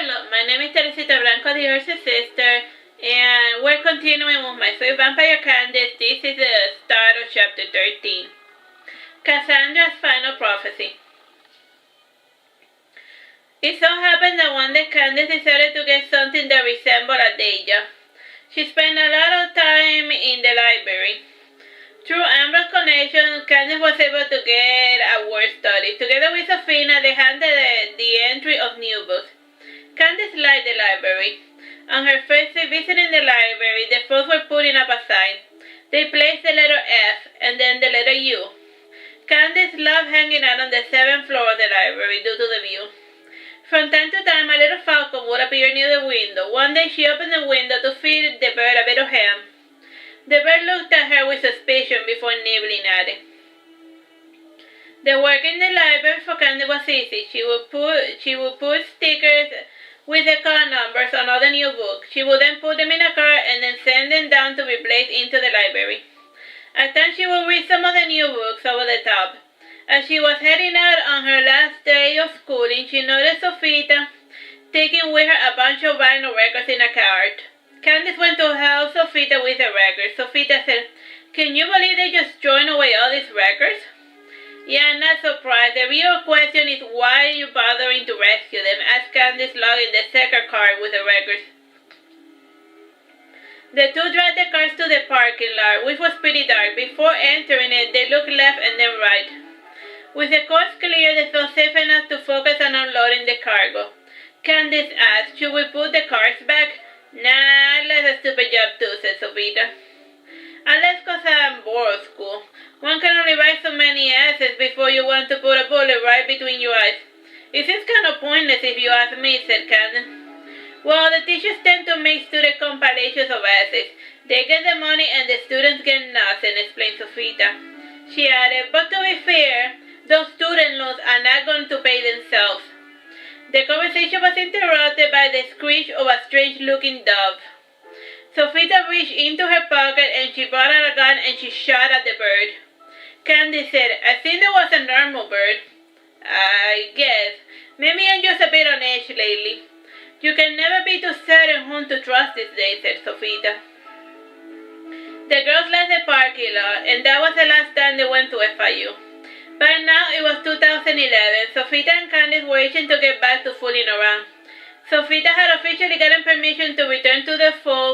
Hello, my name is Teresita Blanco, the Artsy sister, and we're continuing with my sweet vampire Candice. This is the start of chapter 13. Cassandra's final prophecy. It so happened that one day Candice decided to get something that resembled a day job. She spent a lot of time in the library. Through Amber's connection, Candice was able to get a word study. Together with Sofina, they handled the entry of new books. Candice liked the library. On her first day visiting the library, the folks were putting up a sign. They placed the letter F and then the letter U. Candice loved hanging out on the 7th floor of the library due to the view. From time to time, a little falcon would appear near the window. One day she opened the window to feed the bird a bit of ham. The bird looked at her with suspicion before nibbling at it. The work in the library for Candice was easy. She would put stickers with the card numbers on all the new books. She would then put them in a card and then send them down to be placed into the library. At times she would read some of the new books over the top. As she was heading out on her last day of schooling, she noticed Sofita taking with her a bunch of vinyl records in a cart. Candice went to help Sofita with the records. Sofita said, "Can you believe they just thrown away all these records?" "Yeah, not surprised. The real question is why are you bothering to rescue them?" asked Candice, logging the second card with the records. The two dragged the cars to the parking lot, which was pretty dark. Before entering it, they looked left and then right. With the coast clear, they felt safe enough to focus on unloading the cargo. Candice asked, "Should we put the cars back?" "Nah, that's a stupid job too," said Sofita. "Unless 'cause I'm bored of school. One can only write so many essays before you want to put a bullet right between your eyes. It seems kind of pointless if you ask me," said Candice. "Well, the teachers tend to make student compilations of essays. They get the money and the students get nothing," explained Sofita. She added, "But to be fair, those student loans are not going to pay themselves." The conversation was interrupted by the screech of a strange-looking dove. Sofita reached into her pocket and she brought out a gun and she shot at the bird. Candice said, "I think there was a normal bird." "I guess. Maybe I'm just a bit on edge lately." "You can never be too certain whom to trust these days," said Sofita. The girls left the parking lot, and that was the last time they went to FIU. By now, it was 2011. Sofita and Candice were itching to get back to fooling around. Sofita had officially gotten permission to return to the fall